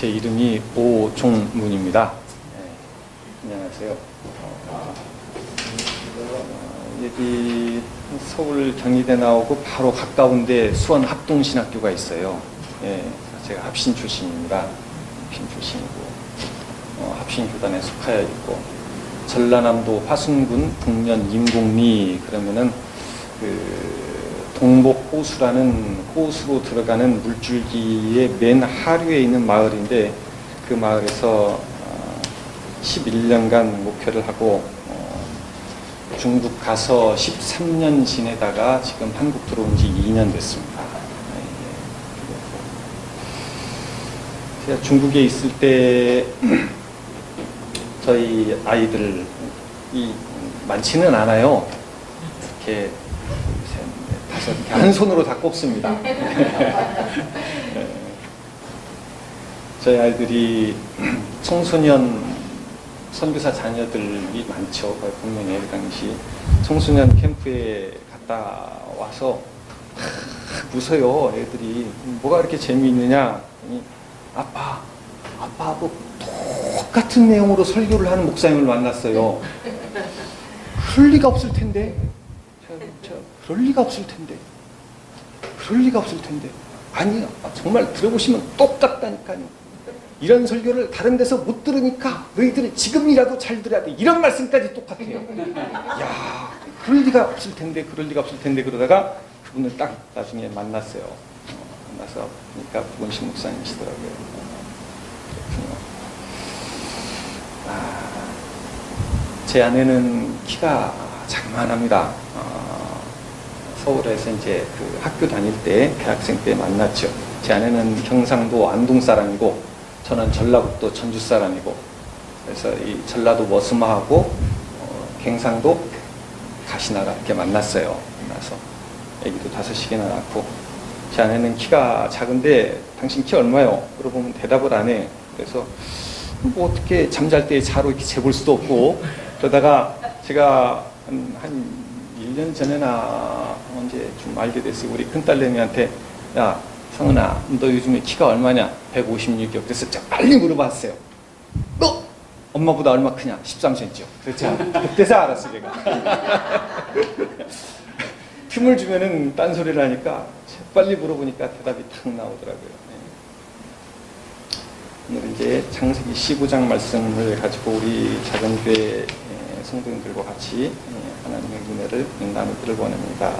제 이름이 오종문입니다. 안녕하세요. 여기 서울 경희대 나오고 바로 가까운데 수원 합동신학교가 있어요. 제가 합신 출신입니다. 합신 출신이고 합신교단에 속하여 있고, 전라남도 화순군 북면 임곡리 그러면은 동복 호수라는 호수로 들어가는 물줄기의 맨 하류에 있는 마을인데, 그 마을에서 11년간 목회를 하고 중국 가서 13년 지내다가 지금 한국 들어온 지 2년 됐습니다. 제가 중국에 있을 때 저희 아이들이 많지는 않아요. 이렇게 이렇게 한 손으로 다 꼽습니다. 저희 아이들이 청소년 선교사 자녀들이 많죠. 분명히 그 당시 청소년 캠프에 갔다 와서 웃어요. 애들이 뭐가 그렇게 재미있느냐. 아빠하고 똑같은 내용으로 설교를 하는 목사님을 만났어요. 그럴 리가 없을 텐데. 그럴 리가 없을 텐데. 아니, 정말 들어보시면 똑같다니까요. 이런 설교를 다른 데서 못 들으니까 너희들은 지금이라도 잘 들어야 돼. 이런 말씀까지 똑같아요. 야, 그럴 리가 없을 텐데 그러다가 그분을 딱 나중에 만났어요. 만나서 보니까 부건식 목사님이시더라고요. 제 아내는 키가 자그만합니다. 서울에서 이제 그 학교 다닐 때, 대학생 때 만났죠. 제 아내는 경상도 안동 사람이고, 저는 전라북도 전주 사람이고, 그래서 이 전라도 머스마하고 경상도 가시나가 이렇게 만났어요. 만나서 애기도 5씩이나 낳고, 제 아내는 키가 작은데 당신 키 얼마요? 물어보면 대답을 안 해. 그래서 뭐 어떻게 잠잘 때 자로 이렇게 재볼 수도 없고, 그러다가 제가 한 1년 전에나 언제 좀 알게 됐어요. 우리 큰딸내미한테, 야 성은아, 너 요즘에 키가 얼마냐? 156이요. 그래서 제가 빨리 물어봤어요. 너 엄마보다 얼마 크냐? 13cm요. 그렇죠. 그때서 알았어 제가. 틈을 주면은 딴소리를 하니까 빨리 물어보니까 대답이 탁 나오더라고요. 오늘 이제 창세기 15장 말씀을 가지고 우리 작은 교회 성도님들과 같이 하나님의 은혜를 나누기를 원합니다.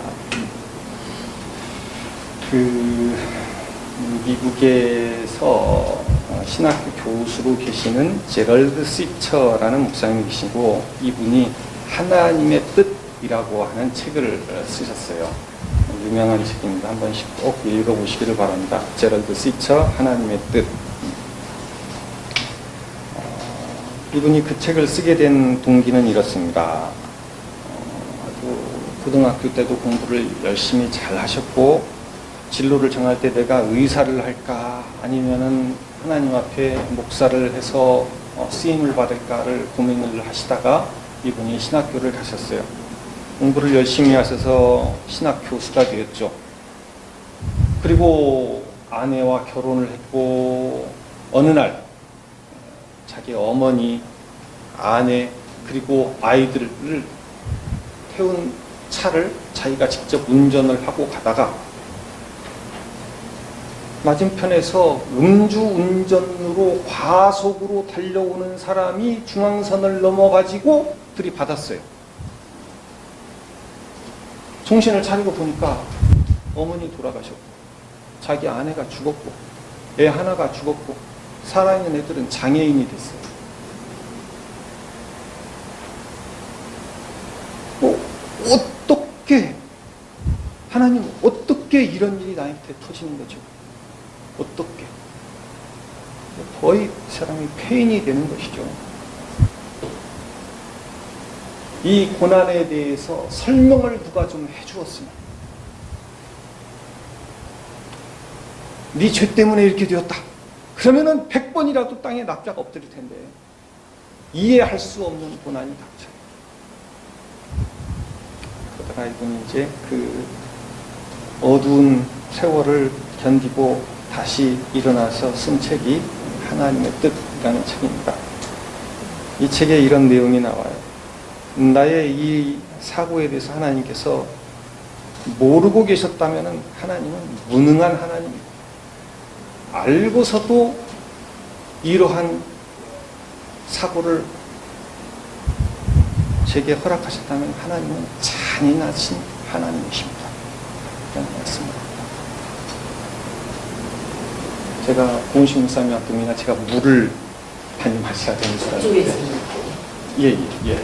미국에서 신학교 교수로 계시는 제럴드 시처라는 목사님이 계시고, 이분이 하나님의 뜻이라고 하는 책을 쓰셨어요. 유명한 책입니다. 한 번씩 꼭 읽어보시기를 바랍니다. 제럴드 시처, 하나님의 뜻. 이분이 그 책을 쓰게 된 동기는 이렇습니다. 고등학교 때도 공부를 열심히 잘 하셨고, 진로를 정할 때 내가 의사를 할까 아니면은 하나님 앞에 목사를 해서 쓰임을 받을까를 고민을 하시다가 이분이 신학교를 가셨어요. 공부를 열심히 하셔서 신학 교수가 되었죠. 그리고 아내와 결혼을 했고, 어느 날 자기 어머니, 아내, 그리고 아이들을 태운 차를 자기가 직접 운전을 하고 가다가 맞은편에서 음주운전으로 과속으로 달려오는 사람이 중앙선을 넘어가지고 들이받았어요. 정신을 차리고 보니까 어머니 돌아가셨고, 자기 아내가 죽었고, 애 하나가 죽었고, 살아있는 애들은 장애인이 됐어요. 어떻게, 하나님, 어떻게 이런 일이 나한테 터지는 거죠? 어떻게? 거의 사람이 폐인이 되는 것이죠. 이 고난에 대해서 설명을 누가 좀 해주었으면, 네 죄 때문에 이렇게 되었다. 그러면은 100번이라도 땅에 납작 엎드릴 텐데, 이해할 수 없는 고난이 닥쳐요. 그러다가 이분이 이제 그 어두운 세월을 견디고 다시 일어나서 쓴 책이 하나님의 뜻이라는 책입니다. 이 책에 이런 내용이 나와요. 나의 이 사고에 대해서 하나님께서 모르고 계셨다면 하나님은 무능한 하나님이고, 알고서도 이러한 사고를 제게 허락하셨다면 하나님은 잔인하신 하나님이십니다. 이런 말씀입니다. 제가 고은식 목사님만큼이나 제가 물을 많이 마셔야 되는 사람인데. 예.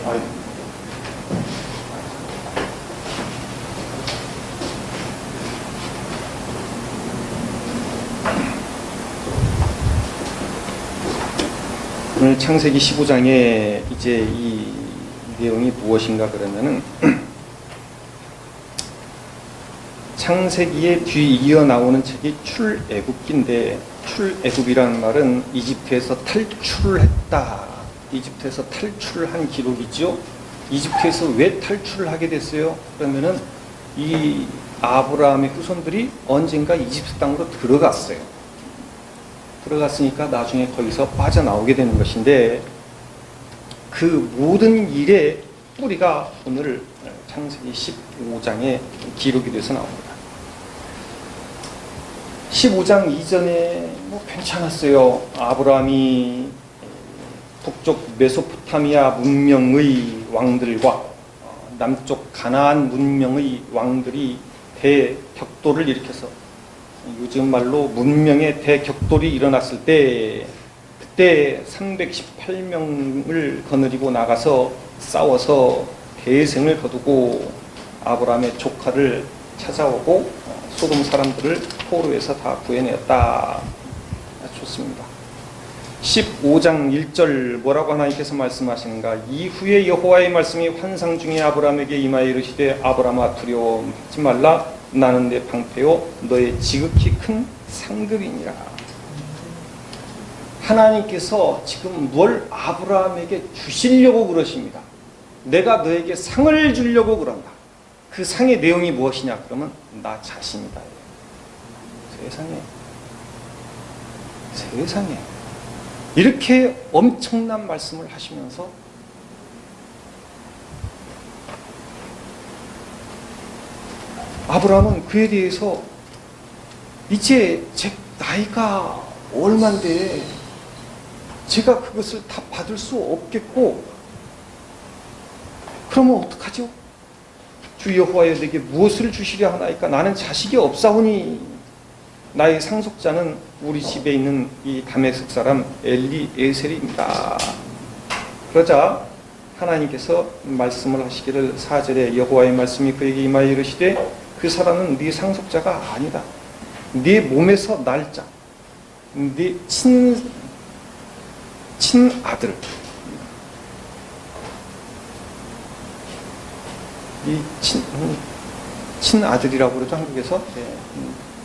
아유. 오늘 창세기 15장에 이제 이 내용이 무엇인가 그러면은 창세기에 뒤이어 나오는 책이 출애굽기인데, 출애굽이라는 말은 이집트에서 탈출을 했다, 이집트에서 탈출을 한 기록이죠. 이집트에서 왜 탈출을 하게 됐어요? 그러면은 이 아브라함의 후손들이 언젠가 이집트 땅으로 들어갔어요. 들어갔으니까 나중에 거기서 빠져나오게 되는 것인데, 그 모든 일의 뿌리가 오늘 창세기 15장에 기록이 돼서 나옵니다. 15장 이전에 뭐 괜찮았어요. 아브라함이 북쪽 메소포타미아 문명의 왕들과 남쪽 가나안 문명의 왕들이 대격돌을 일으켜서, 요즘 말로 문명의 대격돌이 일어났을 때, 그때 318명을 거느리고 나가서 싸워서 대승을 거두고 아브라함의 조카를 찾아오고 소돔 사람들을 포로에서 다 구해내었다. 좋습니다. 15장 1절 뭐라고 하나님께서 말씀하시는가? 이후에 여호와의 말씀이 환상 중에 아브라함에게 임하여 이르시되, 아브라함아 두려워하지 말라. 나는 내 방패요 너의 지극히 큰 상급이니라. 하나님께서 지금 뭘 아브라함에게 주시려고 그러십니다. 내가 너에게 상을 주려고 그런다. 그 상의 내용이 무엇이냐? 그러면 나 자신이다. 세상에 이렇게 엄청난 말씀을 하시면서 아브라함은 그에 대해서 이제 제 나이가 얼만데 제가 그것을 다 받을 수 없겠고, 그러면 어떡하죠? 주 여호와여 내게 무엇을 주시려 하나이까? 나는 자식이 없사오니 나의 상속자는 우리 집에 있는 이 다메섹 사람 엘리에셀입니다. 그러자 하나님께서 말씀을 하시기를 4절에 여호와의 말씀이 그에게 임하여 이르시되, 그 사람은 네 상속자가 아니다. 네 몸에서 날 자, 네 친아들, 이 친아들이라고 그러죠, 한국에서.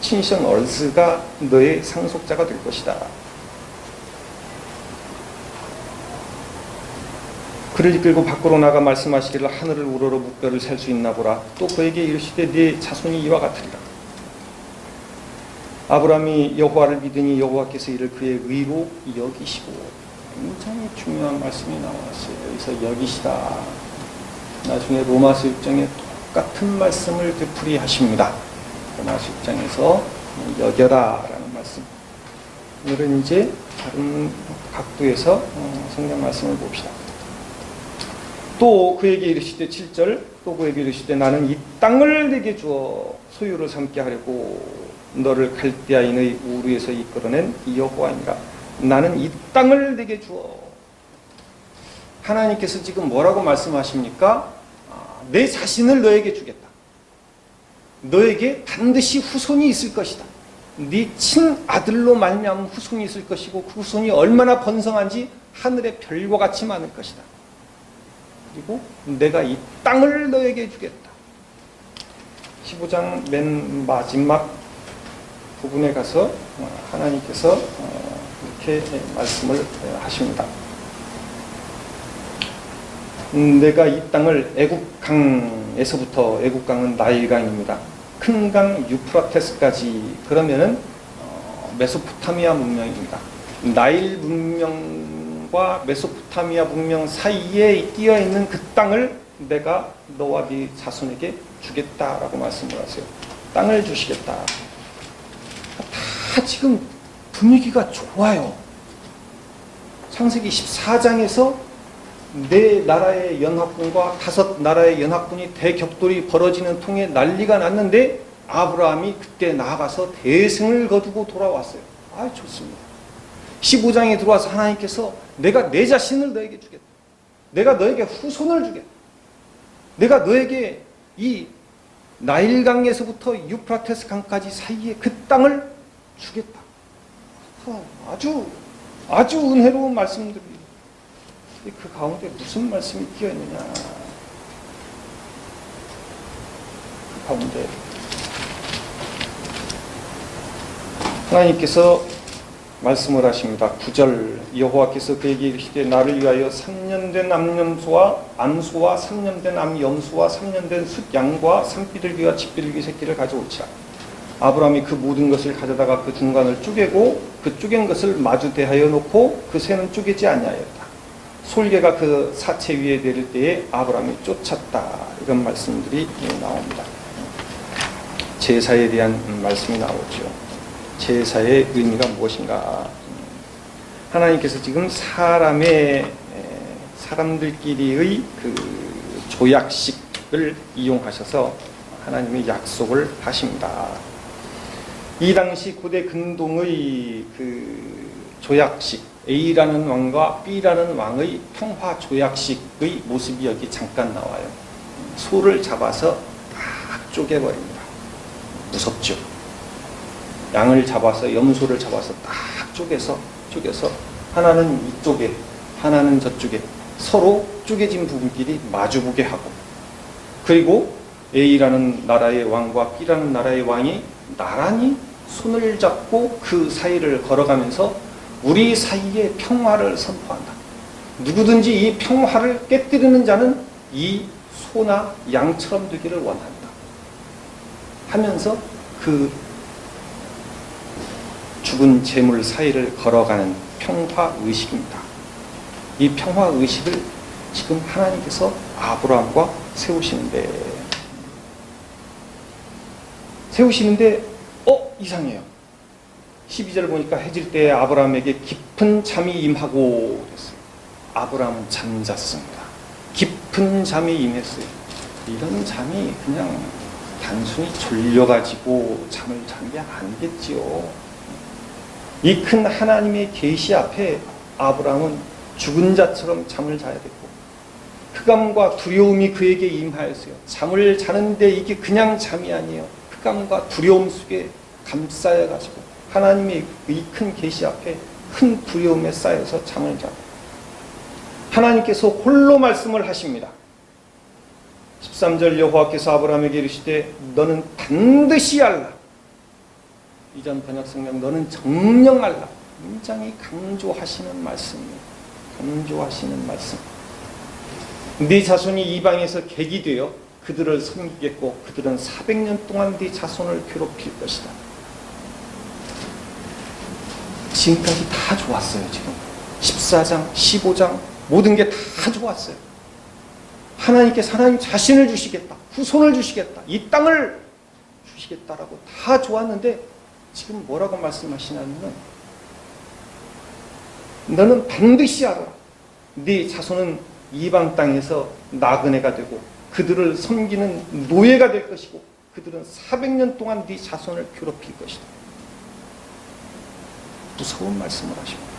친션 얼스가 너의 상속자가 될 것이다. 그를 이끌고 밖으로 나가 말씀하시기를 하늘을 우러러 묵별을 셀 수 있나 보라. 또 그에게 이르시되 네 자손이 이와 같으리라. 아브라함이 여호와를 믿으니 여호와께서 이를 그의 의로 여기시고. 굉장히 중요한 말씀이 나왔어요. 여기서 여기시다. 나중에 로마서 6장에 똑같은 말씀을 되풀이하십니다. 로마서 6장에서 여겨라라는 말씀. 오늘은 이제 다른 각도에서 성경 말씀을 봅시다. 또 그에게 이르시되 7절, 또 그에게 이르시되 나는 이 땅을 내게 주어 소유를 삼게 하려고 너를 갈대아인의 우르에서 이끌어낸 여호와이니라. 나는 이 땅을 내게 주어. 하나님께서 지금 뭐라고 말씀하십니까? 내 자신을 너에게 주겠다. 너에게 반드시 후손이 있을 것이다. 네 친아들로 말미암은 후손이 있을 것이고, 그 후손이 얼마나 번성한지 하늘의 별과 같이 많을 것이다. 그리고 내가 이 땅을 너에게 주겠다. 15장 맨 마지막 부분에 가서 하나님께서 이렇게 말씀을 하십니다. 내가 이 땅을 애굽강에서부터, 애굽강은 나일강입니다. 큰 강 유프라테스까지, 그러면은 메소포타미아 문명입니다. 나일 문명과 메소포타미아 문명 사이에 끼어 있는 그 땅을 내가 너와 네 자손에게 주겠다라고 말씀을 하세요. 땅을 주시겠다. 다 지금 분위기가 좋아요. 창세기 14장에서 네 나라의 연합군과 5나라의 연합군이 대격돌이 벌어지는 통에 난리가 났는데 아브라함이 그때 나아가서 대승을 거두고 돌아왔어요. 아, 좋습니다. 15장에 들어와서 하나님께서 내가 내 자신을 너에게 주겠다. 내가 너에게 후손을 주겠다. 내가 너에게 이 나일강에서부터 유프라테스 강까지 사이에 그 땅을 주겠다. 아주 은혜로운 말씀들이 그 가운데 무슨 말씀이 끼어 있느냐? 그 가운데 하나님께서 말씀을 하십니다. 9절 여호와께서 그에게 이르시되 나를 위하여 3년 된 암염소와 3년 된 암염소와 3년 된 숫양과 산비둘기와 집비둘기 새끼를 가져올지라. 아브라함이 그 모든 것을 가져다가 그 중간을 쪼개고 그 쪼갠 것을 마주 대하여 놓고 그 새는 쪼개지 아니하였다. 솔개가 그 사체 위에 내릴 때에 아브라함이 쫓았다. 이런 말씀들이 나옵니다. 제사에 대한 말씀이 나오죠. 제사의 의미가 무엇인가? 하나님께서 지금 사람들끼리의 그 조약식을 이용하셔서 하나님의 약속을 하십니다. 이 당시 고대 근동의 그 조약식, A라는 왕과 B라는 왕의 평화 조약식의 모습이 여기 잠깐 나와요. 소를 잡아서 다 쪼개버립니다. 무섭죠. 양을 잡아서 염소를 잡아서 딱 쪼개서 하나는 이쪽에 하나는 저쪽에 서로 쪼개진 부분끼리 마주보게 하고, 그리고 A라는 나라의 왕과 B라는 나라의 왕이 나란히 손을 잡고 그 사이를 걸어가면서 우리 사이에 평화를 선포한다. 누구든지 이 평화를 깨뜨리는 자는 이 소나 양처럼 되기를 원한다 하면서 그 죽은 재물 사이를 걸어가는 평화의식입니다. 이 평화의식을 지금 하나님께서 아브라함과 세우시는데 이상해요. 12절 보니까 해질 때에 아브라함에게 깊은 잠이 임하고 그랬어요. 아브라함은 잠잤습니다. 깊은 잠이 임했어요. 이런 잠이 그냥 단순히 졸려가지고 잠을 잔 게 아니겠지요. 이 큰 하나님의 계시 앞에 아브라함은 죽은 자처럼 잠을 자야 됐고, 흑암과 두려움이 그에게 임하였어요. 잠을 자는데 이게 그냥 잠이 아니에요. 흑암과 두려움 속에 감싸여가지고 하나님의 이 큰 계시 앞에 큰 두려움에 쌓여서 잠을 자고, 하나님께서 홀로 말씀을 하십니다. 13절 여호와께서 아브라함에게 이르시되 너는 반드시 알라. 이전 번역 성경 너는 정령알라. 굉장히 강조하시는 말씀입니다. 강조하시는 말씀. 네 자손이 이방에서 객이 되어 그들을 섬기겠고 그들은 400년 동안 네 자손을 괴롭힐 것이다. 지금까지 다 좋았어요. 지금 14장 15장 모든 게 다 좋았어요. 하나님께서 하나님 자신을 주시겠다, 후손을 주시겠다, 이 땅을 주시겠다라고 다 좋았는데 지금 뭐라고 말씀하시냐면 너는 반드시 알아라. 네 자손은 이방 땅에서 나그네가 되고 그들을 섬기는 노예가 될 것이고 그들은 400년 동안 네 자손을 괴롭힐 것이다. 무서운 말씀을 하십니다.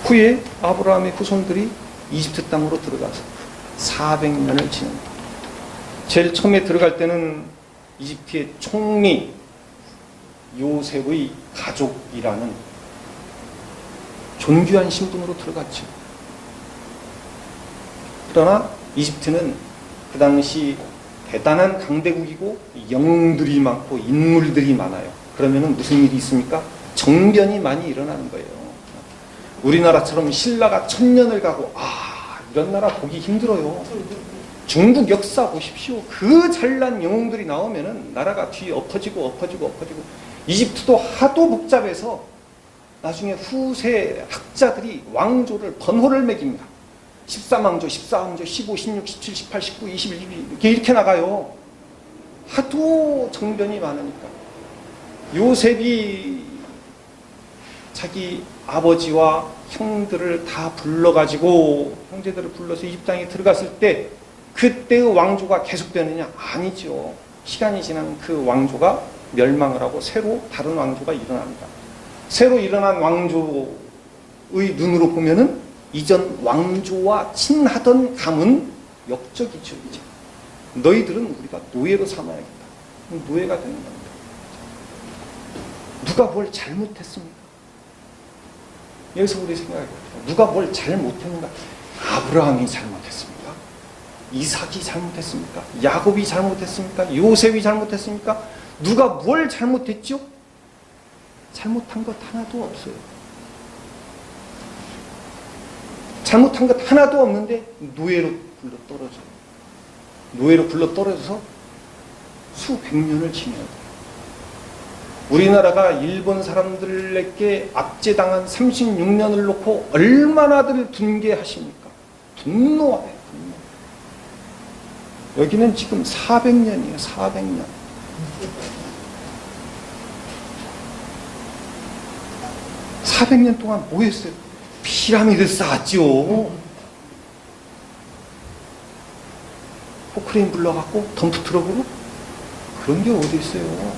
후에 아브라함의 후손들이 이집트 땅으로 들어가서 400년을 지냅니다. 제일 처음에 들어갈 때는 이집트의 총리 요셉의 가족이라는 존귀한 신분으로 들어갔죠. 그러나 이집트는 그 당시 대단한 강대국이고 영들이 많고 인물들이 많아요. 그러면 무슨 일이 있습니까? 정변이 많이 일어나는 거예요. 우리나라처럼 신라가 1000년을 가고 이런 나라 보기 힘들어요. 중국 역사 보십시오. 그 잘난 영웅들이 나오면은 나라가 뒤에 엎어지고. 이집트도 하도 복잡해서 나중에 후세 학자들이 왕조를 번호를 매깁니다. 13왕조, 15, 16, 17, 18, 19, 21, 22 이렇게 나가요. 하도 정변이 많으니까. 요셉이 자기 아버지와 형들을 다 불러가지고, 형제들을 불러서 이집 땅에 들어갔을 때 그때의 왕조가 계속되느냐? 아니죠. 시간이 지난 그 왕조가 멸망을 하고 새로 다른 왕조가 일어납니다. 새로 일어난 왕조의 눈으로 보면은 이전 왕조와 친하던 감은 역적이죠. 이제 너희들은 우리가 노예로 삼아야겠다. 노예가 되는 겁니다. 누가 뭘 잘못했습니까? 여기서 우리 생각해요. 누가 뭘 잘못했는가? 아브라함이 잘못했습니까? 이삭이 잘못했습니까? 야곱이 잘못했습니까? 요셉이 잘못했습니까? 누가 뭘 잘못했죠? 잘못한 것 하나도 없어요. 잘못한 것 하나도 없는데 노예로 굴러 떨어져요. 노예로 굴러 떨어져서 수백 년을 지내야 돼요. 우리나라가 일본 사람들에게 압제당한 36년을 놓고 얼마나들 분개하십니까? 분노해요. 여기는 지금 400년이에요. 400년. 400년 동안 뭐 했어요? 피라미드 쌓았죠. 포크레인 불러갖고 덤프트럭으로? 그런 게 어디 있어요?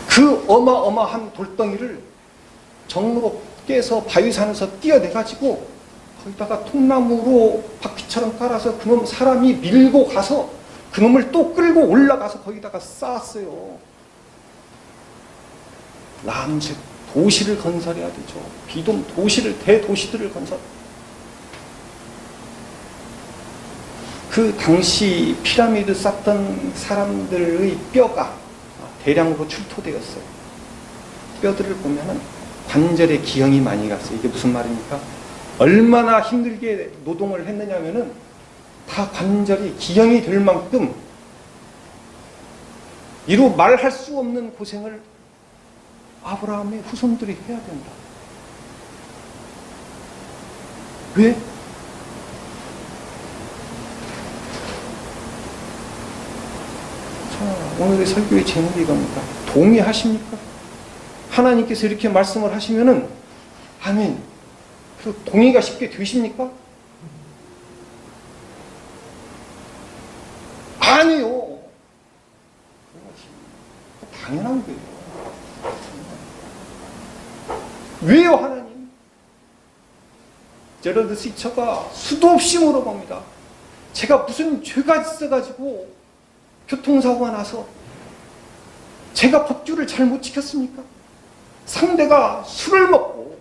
그 어마어마한 돌덩이를 정으로 깨서 바위산에서 띄어내가지고 거기다가 통나무로 바퀴처럼 깔아서 그놈 사람이 밀고 가서 그놈을 또 끌고 올라가서 거기다가 쌓았어요. 남색 도시를 건설해야 되죠. 비동 도시를, 대도시들을 건설. 그 당시 피라미드 쌓던 사람들의 뼈가 대량으로 출토되었어요. 뼈들을 보면은 관절에 기형이 많이 갔어요. 이게 무슨 말입니까? 얼마나 힘들게 노동을 했느냐면은 다 관절이 기형이 될 만큼 이루 말할 수 없는 고생을 아브라함의 후손들이 해야 된다. 왜? 자, 오늘의 설교의 제목이 이겁니다. 동의하십니까? 하나님께서 이렇게 말씀을 하시면은 아멘. 그 동의가 쉽게 되십니까? 아니요. 당연한 거예요. 왜요, 하나님? 제럴드 시처가 수도 없이 물어봅니다. 제가 무슨 죄가 있어가지고 교통사고가 나서 제가 법규를 잘못 지켰습니까? 상대가 술을 먹고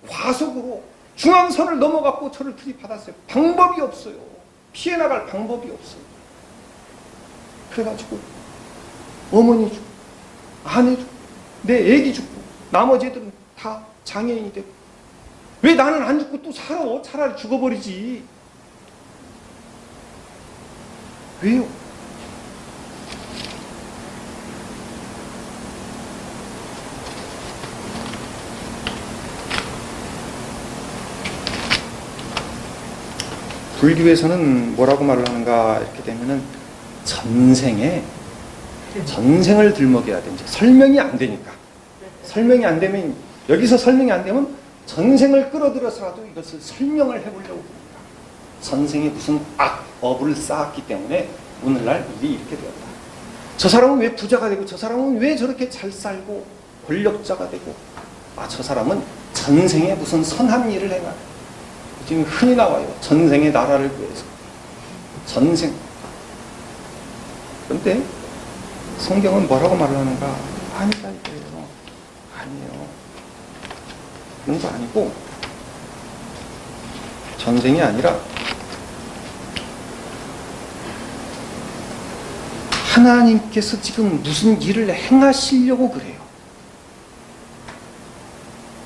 과속으로 중앙선을 넘어갔고 저를 들이받았어요. 방법이 없어요. 피해 나갈 방법이 없어요. 그래가지고 어머니 죽고 아내 죽고 내 애기 죽고 나머지 애들은 다 장애인이 되고 왜 나는 안 죽고 또 살아? 차라리 죽어버리지. 왜요? 불교에서는 뭐라고 말을 하는가 이렇게 되면은 전생을 들먹여야 되는지 설명이 안 되니까 설명이 안 되면 여기서 설명이 안 되면 전생을 끌어들여서라도 이것을 설명을 해보려고 합니다. 전생에 무슨 악업을 쌓았기 때문에 오늘날 일이 이렇게 되었다. 저 사람은 왜 부자가 되고 저 사람은 왜 저렇게 잘 살고 권력자가 되고 저 사람은 전생에 무슨 선한 일을 행하고 지금 흔히 나와요. 전생의 나라를 위해서. 전생. 그런데 성경은 뭐라고 말하는가? 아니다 이거예요. 아니에요. 그런 거 아니고 전생이 아니라 하나님께서 지금 무슨 일을 행하시려고 그래요.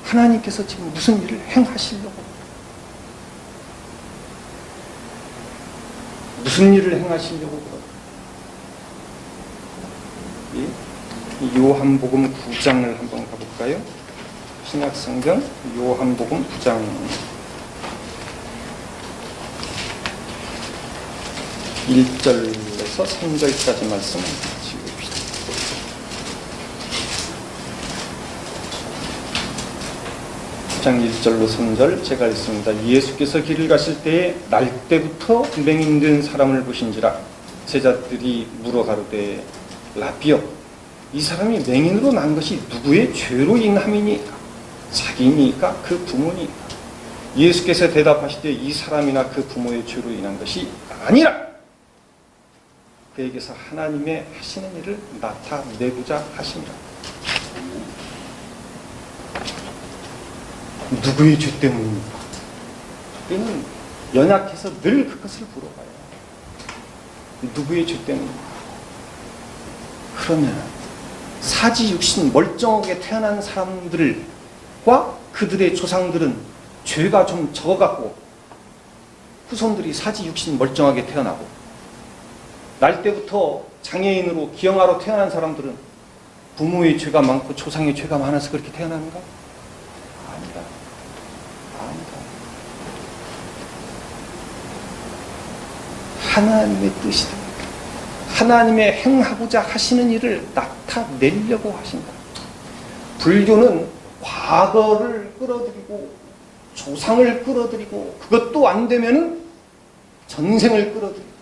하나님께서 지금 무슨 일을 행하시려고 무슨 일을 행하시려고 그러세요? 요한복음 9장을 한번 가볼까요? 신약성경 요한복음 9장 1절에서 3절까지 말씀 같이 봅시다. 9장 1절로 3절 제가 읽습니다. 예수께서 길을 가실 때에 날 때부터 맹인된 사람을 보신지라 제자들이 물어 가로되 라비여 이 사람이 맹인으로 난 것이 누구의 죄로 인함이니까 자기니까 그 부모니까 예수께서 대답하시되 이 사람이나 그 부모의 죄로 인한 것이 아니라 그에게서 하나님의 하시는 일을 나타내고자 하십니다. 누구의 죄 때문입니까? 우리는 연약해서 늘 그것을 물어봐요. 누구의 죄 때문입니까? 그러면 사지 육신 멀쩡하게 태어난 사람들과 그들의 조상들은 죄가 좀 적어갖고 후손들이 사지 육신 멀쩡하게 태어나고 날 때부터 장애인으로 기형아로 태어난 사람들은 부모의 죄가 많고 조상의 죄가 많아서 그렇게 태어나는가? 아니다. 아니다. 하나님의 뜻이다. 하나님의 행하고자 하시는 일을 나타내려고 하신다. 불교는 과거를 끌어들이고 조상을 끌어들이고 그것도 안 되면 전생을 끌어들이고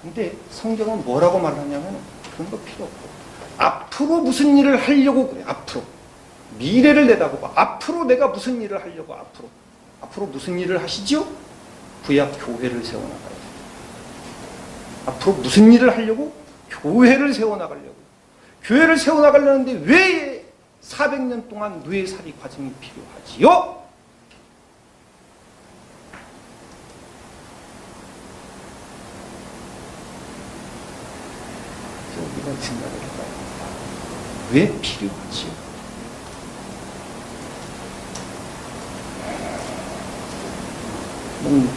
근데 성경은 뭐라고 말하냐면 그런 거 필요 없고 앞으로 무슨 일을 하려고 그래. 앞으로 미래를 내다보고 앞으로 내가 무슨 일을 하려고 앞으로 무슨 일을 하시지요? 구약 교회를 세워나가요. 앞으로 무슨 일을 하려고? 교회를 세워나가려고. 교회를 세워나가려는데 왜 400년 동안 뇌살이 과정이 필요하지요? 우리가 생각을 해봐요. 왜 필요하지요?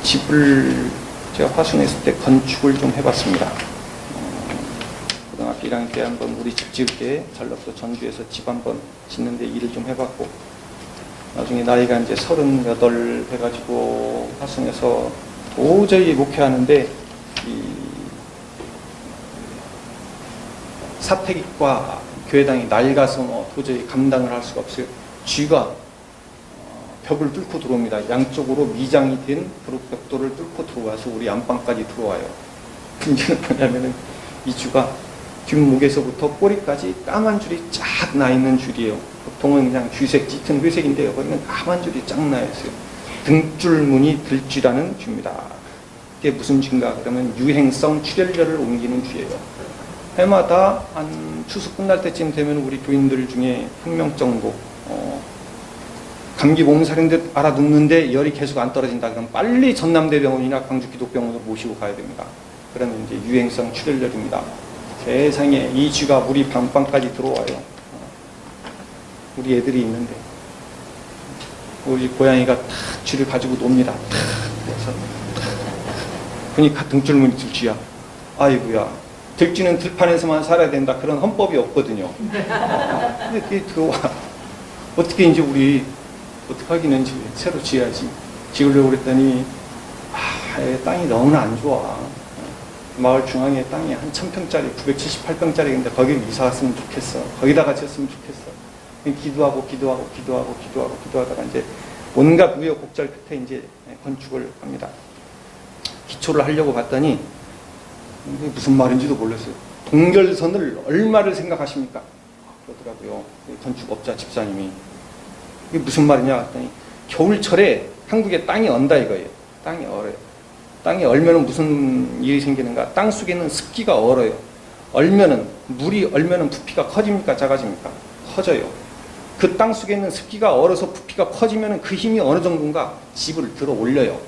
집을 제가 화순에 있을 때 건축을 좀 해봤습니다. 고등학교 1학년 때 한번 우리 집 지을 때 전라도 전주에서 집 한번 짓는데 일을 좀 해봤고 나중에 나이가 이제 38 해가지고 화순에서 도저히 목회하는데 이 사택과 교회당이 낡아서 뭐 도저히 감당을 할 수가 없어요. 쥐가 벽을 뚫고 들어옵니다. 양쪽으로 미장이 된 벽돌을 뚫고 들어와서 우리 안방까지 들어와요. 문제는 뭐냐면은 이 쥐가 뒷목에서부터 꼬리까지 까만 줄이 쫙 나 있는 줄이에요. 보통은 그냥 쥐색 짙은 회색인데요. 거기는 까만 줄이 쫙 나 있어요. 등줄무늬 들쥐라는 쥐입니다. 이게 무슨 쥐인가? 그러면 유행성 출혈열을 옮기는 쥐예요. 해마다 한 추수 끝날 때쯤 되면 우리 교인들 중에 한 명 정도 감기 몸살인 듯 알아 눕는데 열이 계속 안 떨어진다 그러면 빨리 전남대병원이나 광주기독병원으로 모시고 가야 됩니다. 그러면 이제 유행성 출혈열입니다. 세상에 이 쥐가 우리 방방까지 들어와요. 우리 애들이 있는데 우리 고양이가 탁 쥐를 가지고 놉니다. 탁 그래서 그러니까 등줄무늬 들쥐야. 아이고야. 들쥐는 들판에서만 살아야 된다. 그런 헌법이 없거든요. 근데 그게 들어와. 어떻게 이제 우리 어떡하기는 이제 새로 지어야지. 지으려고 그랬더니 땅이 너무나 안 좋아. 마을 중앙에 땅이 한 1000평짜리 978평짜리인데 거기를 이사 갔으면 좋겠어. 거기다가 지었으면 좋겠어. 기도하다가 이제 온갖 우여곡절 끝에 이제 건축을 합니다. 기초를 하려고 봤더니 무슨 말인지도 몰랐어요. 동결선을 얼마를 생각하십니까? 그러더라고요. 건축업자 집사님이. 이게 무슨 말이냐 했더니 겨울철에 한국에 땅이 언다 이거예요. 땅이 얼어요. 땅이 얼면은 무슨 일이 생기는가? 땅 속에는 습기가 얼어요. 물이 얼면은 부피가 커집니까? 작아집니까? 커져요. 그 땅 속에 있는 습기가 얼어서 부피가 커지면은 그 힘이 어느 정도인가? 집을 들어 올려요.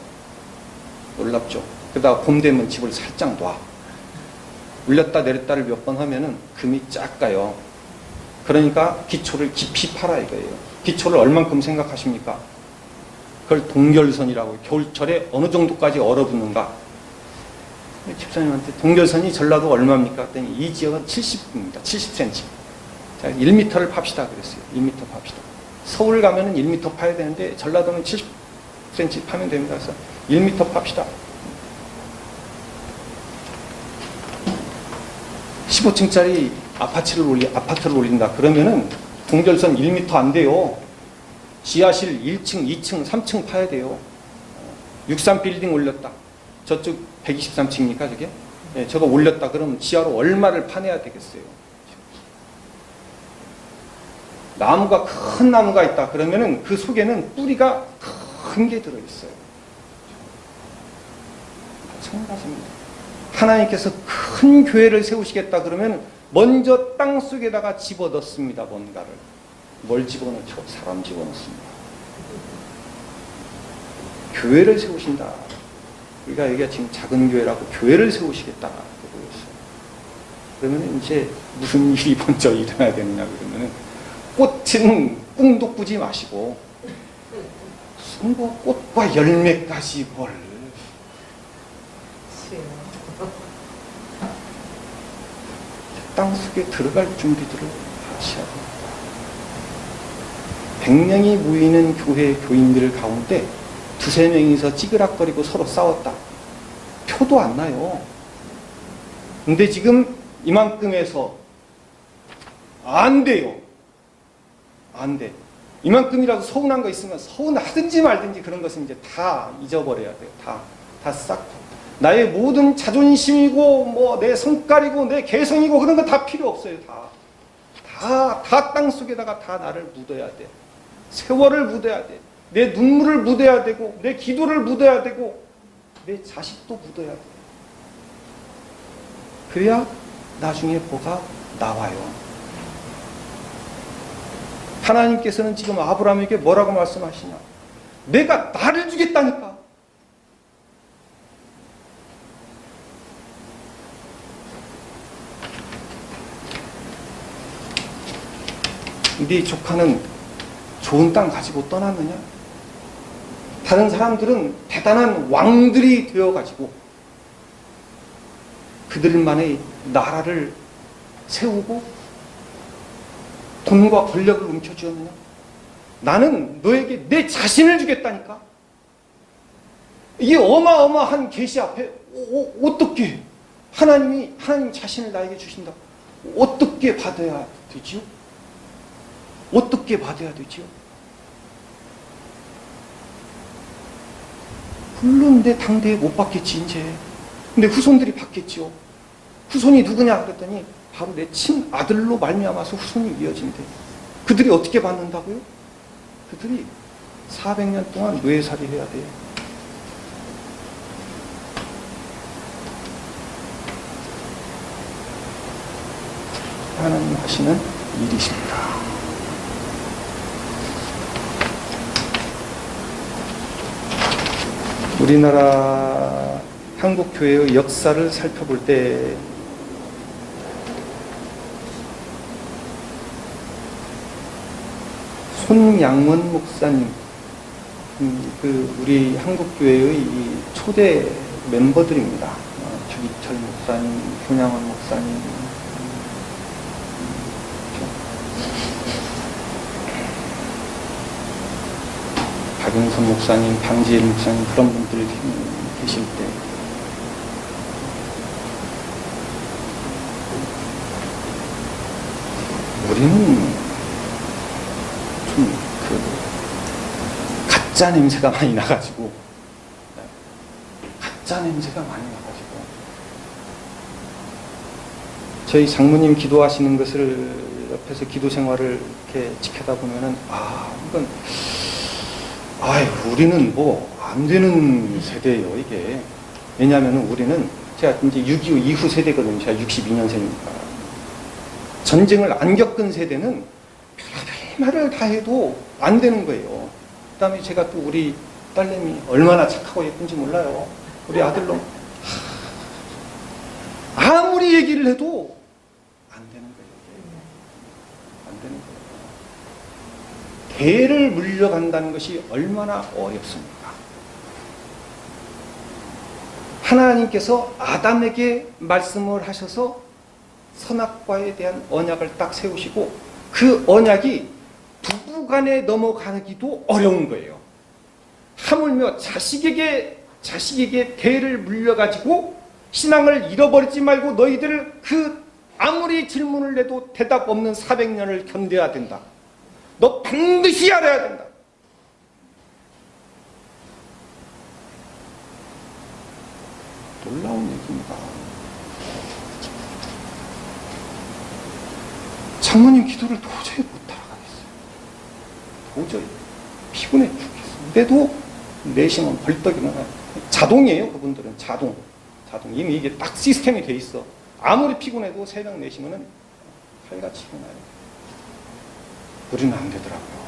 놀랍죠? 그러다가 봄 되면 집을 살짝 놔. 올렸다 내렸다를 몇 번 하면은 금이 쫙 가요. 그러니까 기초를 깊이 파라 이거예요. 기초를 얼만큼 생각하십니까? 그걸 동결선이라고. 겨울철에 어느 정도까지 얼어붙는가? 집사님한테 동결선이 전라도 얼마입니까? 그랬더니 이 지역은 70입니다. 70cm. 자, 1m를 팝시다 그랬어요. 1m 팝시다. 서울 가면은 1m 파야 되는데 전라도는 70cm 파면 됩니다. 그래서 1m 팝시다. 15층짜리 아파트를 올린다. 그러면은 동결선 1m 안 돼요. 지하실 1층, 2층, 3층 파야 돼요. 63빌딩 올렸다. 저쪽 123층입니까, 저게? 네, 저거 올렸다. 그러면 지하로 얼마를 파내야 되겠어요? 나무가, 큰 나무가 있다. 그러면은 그 속에는 뿌리가 큰 게 들어있어요. 마찬가지입니다. 하나님께서 큰 교회를 세우시겠다 그러면 먼저 땅 속에다가 집어넣습니다. 뭔가를. 뭘 집어넣죠? 사람 집어넣습니다. 교회를 세우신다. 우리가 여기가 지금 작은 교회라고 교회를 세우시겠다. 그러면 이제 무슨 일이 먼저 일어나야 되느냐 그러면은 꽃은 꿈도 꾸지 마시고 무슨 뭐 꽃과 열매까지 뭘 땅속에 들어갈 준비들을 하셔야 됩니다. 100명이 모이는 교회 교인들 가운데 두세 명이서 찌그락거리고 서로 싸웠다. 표도 안 나요. 근데 지금 이만큼에서 안 돼요. 안 돼. 이만큼이라도 서운한 거 있으면 서운하든지 말든지 그런 것은 이제 다 잊어버려야 돼요. 다 싹. 나의 모든 자존심이고 뭐 내 성깔이고 내 개성이고 그런 거 다 필요 없어요. 다 땅 속에다가 다 나를 묻어야 돼. 세월을 묻어야 돼. 내 눈물을 묻어야 되고 내 기도를 묻어야 되고 내 자식도 묻어야 돼. 그래야 나중에 뭐가 나와요. 하나님께서는 지금 아브라함에게 뭐라고 말씀하시냐? 내가 나를 주겠다니까. 네 조카는 좋은 땅 가지고 떠났느냐? 다른 사람들은 대단한 왕들이 되어가지고 그들만의 나라를 세우고 돈과 권력을 움켜쥐었느냐? 나는 너에게 내 자신을 주겠다니까. 이게 어마어마한 계시 앞에 어떻게 하나님 자신을 나에게 주신다. 어떻게 받아야 되지요? 어떻게 받아야 되지요? 물론 내 당대에 못 받겠지 이제. 근데 후손들이 받겠지요. 후손이 누구냐 그랬더니 바로 내 친아들로 말미암아서 후손이 이어진대. 그들이 어떻게 받는다고요? 그들이 400년 동안 노예살이 해야 돼요. 하나님 하시는 일이십니다. 우리나라 한국교회의 역사를 살펴볼 때 손양원 목사님, 우리 한국교회의 이 초대 멤버들입니다. 주기철 목사님, 손양원 목사님, 박영선 목사님, 방지일 목사님 그런 분들이 계실 때 우리는 가짜 냄새가 많이 나가지고 저희 장모님 기도하시는 것을 옆에서 기도 생활을 이렇게 지켜다 보면은 이건 우리는 뭐 안 되는 세대예요 이게. 왜냐하면 우리는 제가 이제 6.25 이후 세대거든요. 제가 62년생이니까 전쟁을 안 겪은 세대는 별의별 말을 다 해도 안 되는 거예요. 그 다음에 제가 또 우리 딸내미 얼마나 착하고 예쁜지 몰라요. 우리 아들로 아무리 얘기를 해도 안 되는 거예요. 안 되는 거예요. 대를 물려간다는 것이 얼마나 어렵습니까? 하나님께서 아담에게 말씀을 하셔서 선악과에 대한 언약을 딱 세우시고 그 언약이 부부간에 넘어가기도 어려운 거예요. 하물며 자식에게 대를 물려가지고 신앙을 잃어버리지 말고 너희들 그 아무리 질문을 내도 대답 없는 400년을 견뎌야 된다. 너 반드시 알아야 된다. 놀라운 얘기입니다. 장모님 기도를 도저히 못 따라가겠어요. 도저히 피곤해 죽겠어요. 그래도 내심은 벌떡 일어나요. 자동이에요. 그분들은 자동. 이미 이게 딱 시스템이 돼 있어. 아무리 피곤해도 새벽 4시면은 칼같이 일어나요. 우리는 안 되더라고요.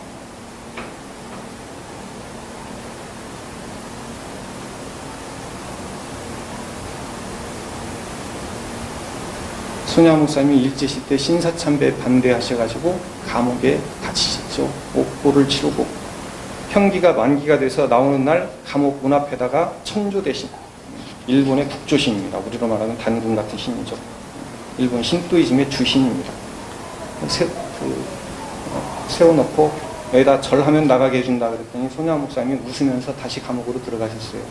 손야 목사님이 일제시 때 신사참배에 반대하셔가지고 감옥에 갇히셨죠. 옥고를 치르고 형기가 만기가 돼서 나오는 날 감옥 문 앞에다가 천조 대신, 일본의 국조신입니다. 우리로 말하는 단군 같은 신이죠. 일본 신도이즘의 주신입니다. 세워놓고 여기다 절하면 나가게 해준다 그랬더니 손야 목사님이 웃으면서 다시 감옥으로 들어가셨어요.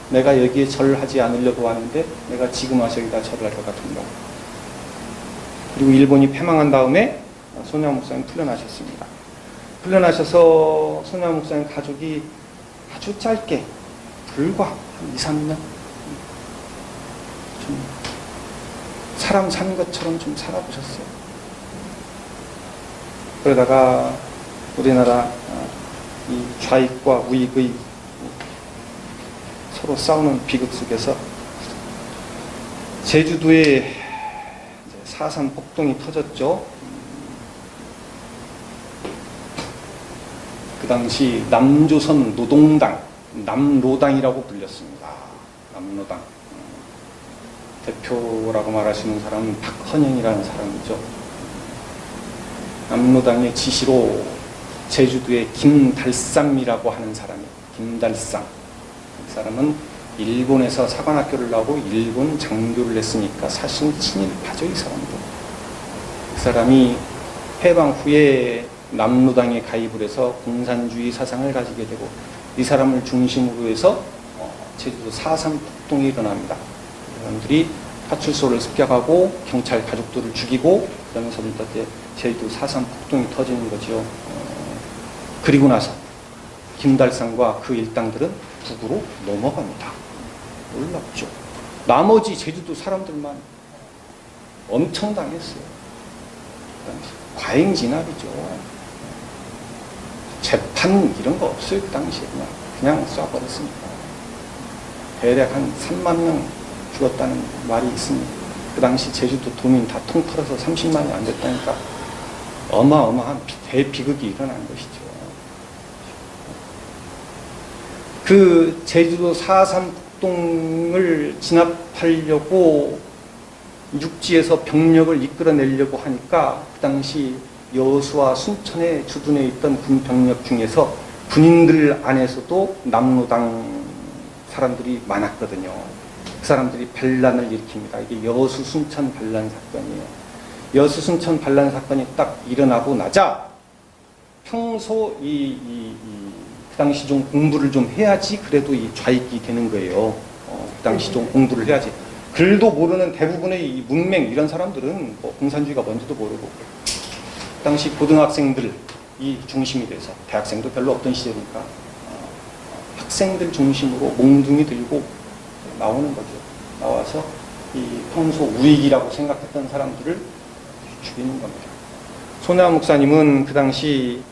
내가 여기에 절하지 않으려고 하는데 내가 지금 와서 여기다 절할 것 같은가. 그리고 일본이 패망한 다음에 손야 목사님 풀려나셨습니다. 풀려나셔서 손야 목사님 가족이 아주 짧게 불과 한 2, 3년 좀 사람 사는 것처럼 좀 살아보셨어요. 그러다가 우리나라 이 좌익과 우익의 서로 싸우는 비극 속에서 제주도에 4.3 폭동이 터졌죠. 그 당시 남조선 노동당, 남로당이라고 불렸습니다. 남로당. 대표라고 말하시는 사람은 박헌영이라는 사람이죠. 남로당의 지시로 제주도의 김달삼이라고 하는 사람이에요. 김달삼. 그 사람은 일본에서 사관학교를 나오고 일본 장교를 했으니까 사실 친일파죠, 이 사람도. 그 사람이 해방 후에 남로당에 가입을 해서 공산주의 사상을 가지게 되고 이 사람을 중심으로 해서 제주도 4.3 폭동이 일어납니다. 사람들이 파출소를 습격하고 경찰 가족들을 죽이고 그러면서부터 제주도 4.3 폭동이 터지는 거죠. 그리고 나서 김달상과 그 일당들은 북으로 넘어갑니다. 놀랍죠. 나머지 제주도 사람들만 엄청 당했어요. 과잉진압이죠. 재판 이런 거 없어요. 그 당시에 그냥 쏴버렸습니다. 대략 한 3만 명 죽었다는 말이 있습니다. 그 당시 제주도 도민 다 통틀어서 30만이 안 됐다니까 어마어마한 대비극이 일어난 것이죠. 그 제주도 4.3 폭동을 진압하려고 육지에서 병력을 이끌어내려고 하니까 그 당시 여수와 순천에 주둔해 있던 군 병력 중에서 군인들 안에서도 남로당 사람들이 많았거든요. 그 사람들이 반란을 일으킵니다. 이게 여수 순천 반란 사건이에요. 여수 순천 반란 사건이 딱 일어나고 나자 평소 그 당시 좀 공부를 좀 해야지 그래도 이 좌익이 되는 거예요. 그 당시 좀 공부를 해야지. 글도 모르는 대부분의 이 문맹 이런 사람들은 뭐 공산주의가 뭔지도 모르고 그 당시 고등학생들이 중심이 돼서 대학생도 별로 없던 시절이니까 학생들 중심으로 몽둥이 들고 나오는 거죠. 나와서 이 평소 우익이라고 생각했던 사람들을 죽이는 겁니다. 손야 목사님은 그 당시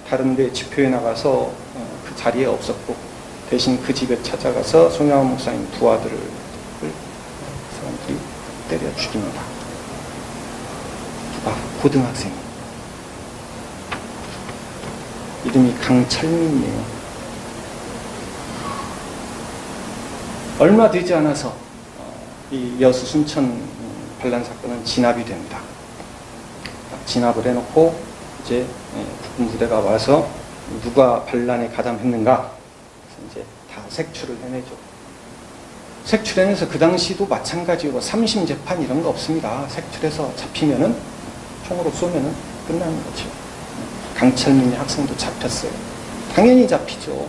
다른 데 집회에 나가서 그 자리에 없었고 대신 그 집에 찾아가서 손야 목사님 두 아들을 사람들이 때려 죽입니다. 고등학생. 이름이 강철민이에요. 얼마 되지 않아서 이 여수 순천 반란 사건은 진압이 됩니다. 진압을 해놓고 이제 국군 부대가 와서 누가 반란에 가담했는가 이제 다 색출을 해내죠. 색출해내서 그 당시도 마찬가지로 3심 재판 이런 거 없습니다. 색출해서 잡히면은 총으로 쏘면은 끝나는 거죠. 강철민이 학생도 잡혔어요. 당연히 잡히죠.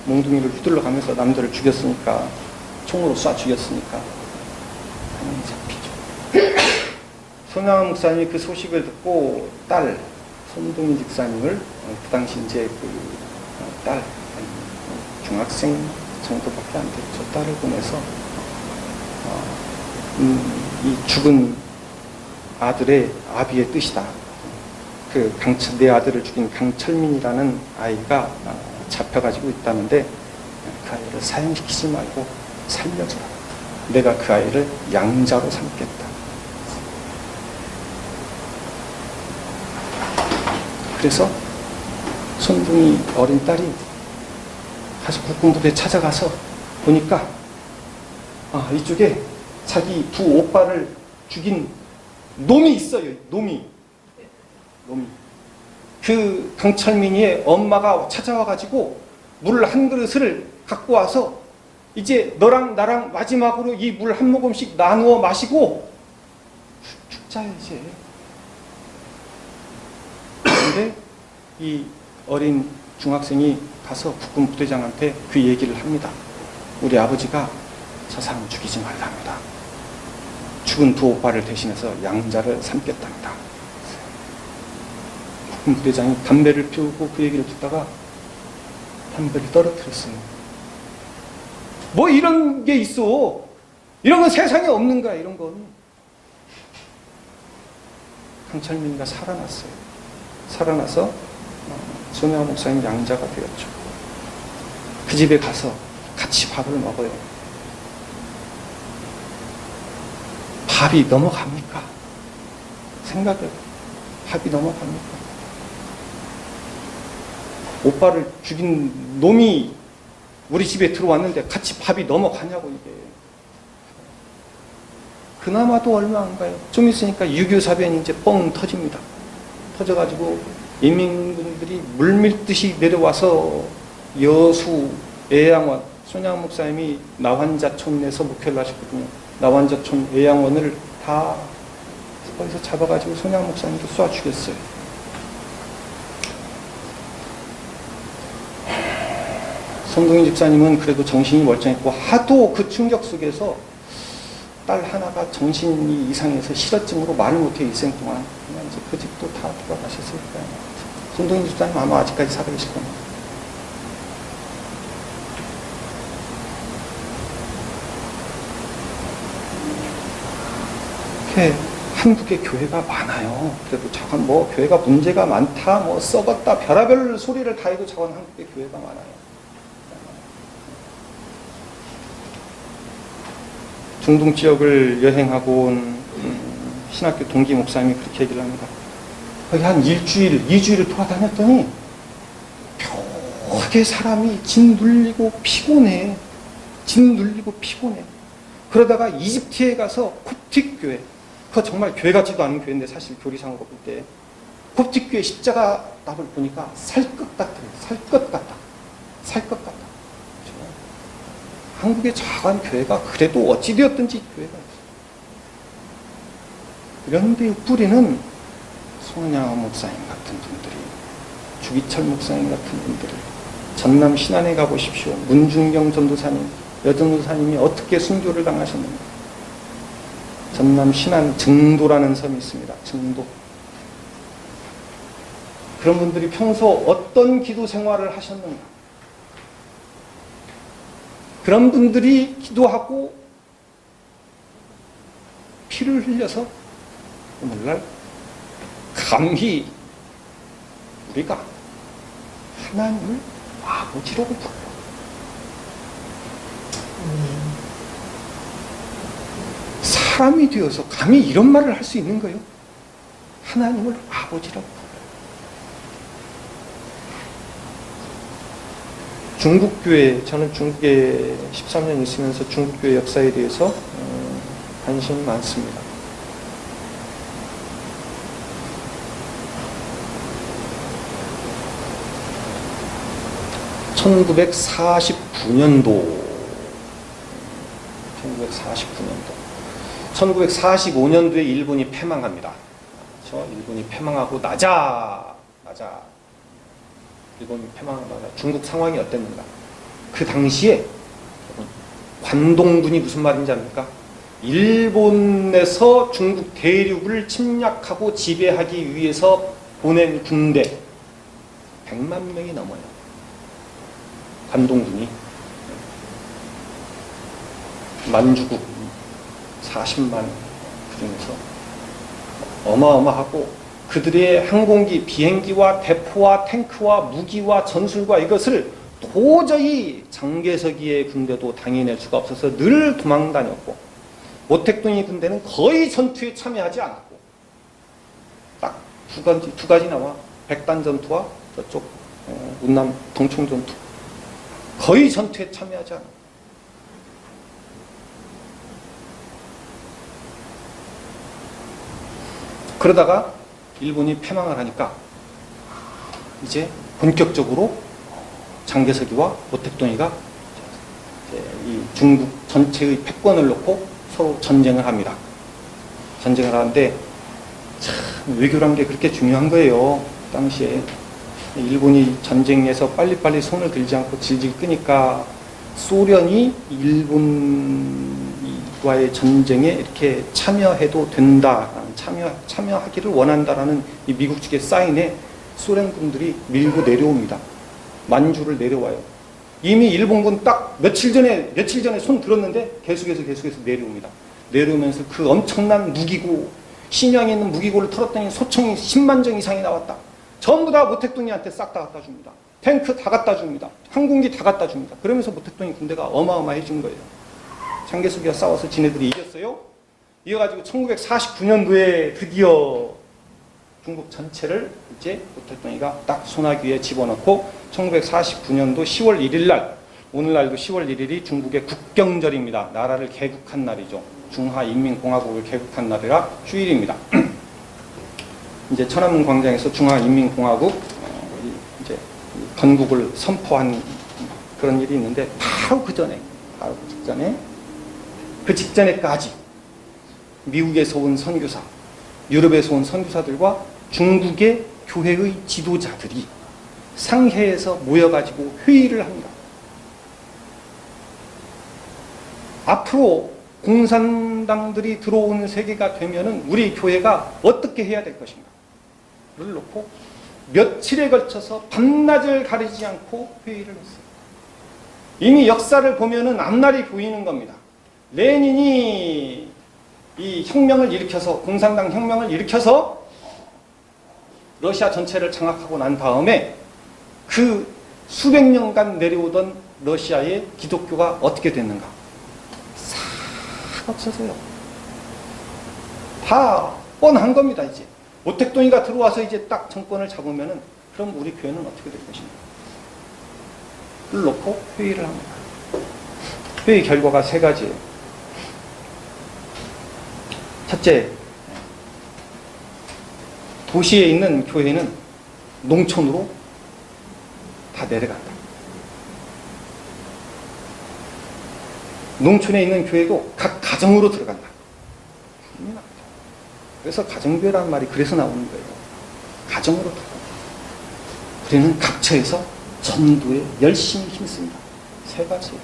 몽둥이를 휘둘러 가면서 남들을 죽였으니까, 총으로 쏴 죽였으니까 당연히 잡히죠. 손양원 목사님이 그 소식을 듣고 딸 손동희 집사님을 그 당시 이제 그 딸 중학생 정도밖에 안 됐죠. 딸을 보내서 이 죽은 아들의 아비의 뜻이다. 내 아들을 죽인 강철민이라는 아이가 잡혀가지고 있다는데 그 아이를 사형시키지 말고 살려줘라. 내가 그 아이를 양자로 삼겠다. 그래서 손둥이 어린 딸이 가서 국군부대에 찾아가서 보니까 이쪽에 자기 두 오빠를 죽인 놈이 있어요. 놈이. 그 강철민이의 엄마가 찾아와가지고 물 한 그릇을 갖고 와서 이제 너랑 나랑 마지막으로 이 물 한 모금씩 나누어 마시고 죽자요 이제. 근데 이 어린 중학생이 가서 국군 부대장한테 그 얘기를 합니다. 우리 아버지가 저 사람 죽이지 말랍니다. 죽은 두 오빠를 대신해서 양자를 삼겠답니다. 국군 부대장이 담배를 피우고 그 얘기를 듣다가 담배를 떨어뜨렸어요. 뭐 이런 게 있어. 이런 건 세상에 없는 거야. 이런 건. 강철민이가 살아났어요. 살아나서 손혜원 목사님 양자가 되었죠. 그 집에 가서 같이 밥을 먹어요. 밥이 넘어갑니까? 생각해요. 밥이 넘어갑니까? 오빠를 죽인 놈이 우리 집에 들어왔는데 같이 밥이 넘어가냐고 이게. 그나마도 얼마 안 가요. 좀 있으니까 유교 사변이 이제 뻥 터집니다. 터져가지고 인민군들이 물밀듯이 내려와서 여수, 애양원, 손양원 목사님이 나환자촌 내서 목회를 하셨거든요. 나환자촌 애양원을 다 거기서 잡아가지고 손양원 목사님도 쏴 죽였어요. 손동희 집사님은 그래도 정신이 멀쩡했고 하도 그 충격 속에서 딸 하나가 정신이 이상해서 실어증으로 말을 못해 일생 동안 그냥 이제 그 집도 다 돌아가셨을 거예요. 손동희 집사님 아마 아직까지 살아계실 겁니다. 이렇게 한국에 교회가 많아요. 그래도 저건 뭐 교회가 문제가 많다, 뭐 썩었다, 별의별 소리를 다 해도 저건 한국에 교회가 많아요. 중동 지역을 여행하고 온 신학교 동기 목사님이 그렇게 얘기를 합니다. 거기 한 일주일, 2주일을 돌아다녔더니 묘하게 사람이 짓눌리고 피곤해. 짓눌리고 피곤해. 그러다가 이집트에 가서 콥틱 교회, 그거 정말 교회 같지도 않은 교회인데 사실 교리상으로 볼 때 콥틱 교회 십자가 납을 보니까 살 것 같아요. 살 것 같다. 살 것 같다. 한국의 작은 교회가 그래도 어찌되었든지 교회가 있어요. 이런 데의 뿌리는 손양원 목사님 같은 분들이, 주기철 목사님 같은 분들이, 전남 신안에 가보십시오. 문준경 전도사님, 여전도사님이 어떻게 순교를 당하셨는가. 전남 신안 증도라는 섬이 있습니다. 증도. 그런 분들이 평소 어떤 기도 생활을 하셨는가. 그런 분들이 기도하고 피를 흘려서 오늘날 감히 우리가 하나님을 아버지라고 불러. 사람이 되어서 감히 이런 말을 할 수 있는 거예요. 하나님을 아버지라고 불러요. 중국교회, 저는 중국에 13년 있으면서 중국교회 역사에 대해서 관심이 많습니다. (1949년도) 1949년도. 1945년도에 일본이 패망합니다. 그렇죠? 일본이 패망하고 나자 일본이 패망하고 나자 중국 상황이 어땠는가? 그 당시에 관동군이 무슨 말인지 압니까? 일본에서 중국 대륙을 침략하고 지배하기 위해서 보낸 군대 100만 명이 넘어요. 관동군이. 만주국 40만 그중에서 어마어마하고 그들의 항공기, 비행기와 대포와 탱크와 무기와 전술과 이것을 도저히 장개석이의 군대도 당해낼 수가 없어서 늘 도망 다녔고 모택동의 군대는 거의 전투에 참여하지 않았고 딱 두 가지 나와. 백단 전투와 저쪽 운남 동총 전투. 거의 전투에 참여하지 않았고 그러다가 일본이 패망을 하니까 이제 본격적으로 장개석이와 모택동이가 이 중국 전체의 패권을 놓고 서로 전쟁을 합니다. 전쟁을 하는데 참 외교란 게 그렇게 중요한 거예요. 당시에 일본이 전쟁에서 빨리빨리 손을 들지 않고 질질 끄니까 소련이 일본과의 전쟁에 이렇게 참여해도 된다, 참여하기를 원한다라는 이 미국 측의 사인에 소련군들이 밀고 내려옵니다. 만주를 내려와요. 이미 일본군 딱 며칠 전에 손 들었는데 계속해서 내려옵니다. 내려오면서 그 엄청난 무기고, 신양에 있는 무기고를 털었더니 소총이 10만 정 이상이 나왔다. 전부 다 모택동이한테 싹 다 갖다 줍니다. 탱크 다 갖다 줍니다. 항공기 다 갖다 줍니다. 그러면서 모택동이 군대가 어마어마해진 거예요. 장개석이와 싸워서 지네들이 이겼어요. 이어가지고 1949년도에 드디어 중국 전체를 이제 모택동이가 딱 소나귀에 집어넣고 1949년도 10월 1일 날, 오늘날도 10월 1일이 중국의 국경절입니다. 나라를 개국한 날이죠. 중화인민공화국을 개국한 날이라 휴일입니다. 이제 천안문 광장에서 중화인민공화국 이제 건국을 선포한 그런 일이 있는데 바로 그 직전에까지 미국에서 온 선교사, 유럽에서 온 선교사들과 중국의 교회의 지도자들이 상해에서 모여가지고 회의를 합니다. 앞으로 공산당들이 들어오는 세계가 되면은 우리 교회가 어떻게 해야 될 것인가? 를 놓고 며칠에 걸쳐서 밤낮을 가리지 않고 회의를 했어요. 이미 역사를 보면은 앞날이 보이는 겁니다. 레닌이 이 혁명을 일으켜서, 공산당 혁명을 일으켜서 러시아 전체를 장악하고 난 다음에 그 수백 년간 내려오던 러시아의 기독교가 어떻게 됐는가? 싹 없어서요. 다 뻔한 겁니다, 이제. 모택동이가 들어와서 이제 딱 정권을 잡으면은 그럼 우리 교회는 어떻게 될 것인가? 를 놓고 회의를 합니다. 회의 결과가 세 가지예요. 첫째, 도시에 있는 교회는 농촌으로 다 내려간다. 농촌에 있는 교회도 각 가정으로 들어간다. 그래서 가정교회라는 말이 그래서 나오는 거예요. 가정으로 들어간다. 우리는 각처에서 전도에 열심히 힘씁니다. 세 가지예요.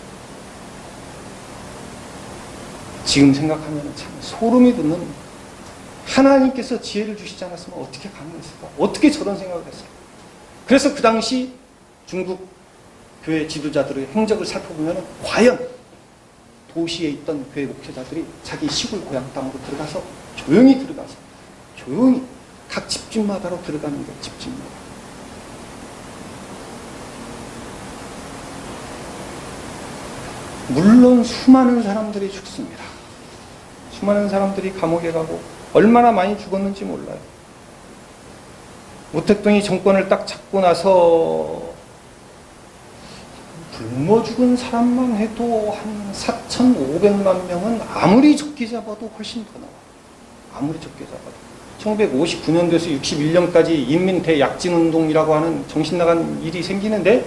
지금 생각하면 참 소름이 돋는, 하나님께서 지혜를 주시지 않았으면 어떻게 가능했을까? 어떻게 저런 생각을 했을까? 그래서 그 당시 중국 교회 지도자들의 행적을 살펴보면 과연 도시에 있던 교회 목회자들이 자기 시골 고향 땅으로 들어가서 조용히 각 집집마다로 들어가는 거예요. 집집마다. 물론 수많은 사람들이 죽습니다. 수많은 사람들이 감옥에 가고 얼마나 많이 죽었는지 몰라요. 모택동이 정권을 딱 잡고 나서 굶어 죽은 사람만 해도 한 4,500만 명은 아무리 적게 잡아도 훨씬 더 나와. 아무리 적게 잡아도. 1959년도에서 61년까지 인민대약진운동이라고 하는 정신나간 일이 생기는데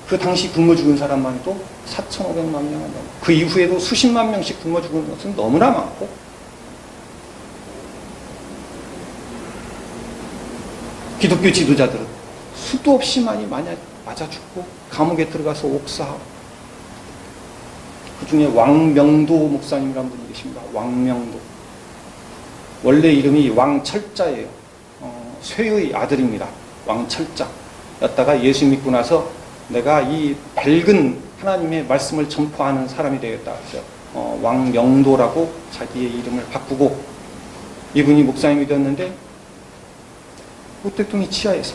그 당시 굶어 죽은 사람만 해도 4,500만 명은 넘고, 그 이후에도 수십만 명씩 굶어 죽은 것은 너무나 많고, 기독교 지도자들은 수도 없이 많이 맞아 죽고 감옥에 들어가서 옥사하고, 그 중에 왕명도 목사님이라는 분이 계십니다. 왕명도. 원래 이름이 왕철자예요. 쇠의 아들입니다. 왕철자 였다가 예수 믿고 나서 내가 이 밝은 하나님의 말씀을 전파하는 사람이 되겠다. 그래서 왕명도라고 자기의 이름을 바꾸고, 이분이 목사님이 되었는데 모택동이 치하에서,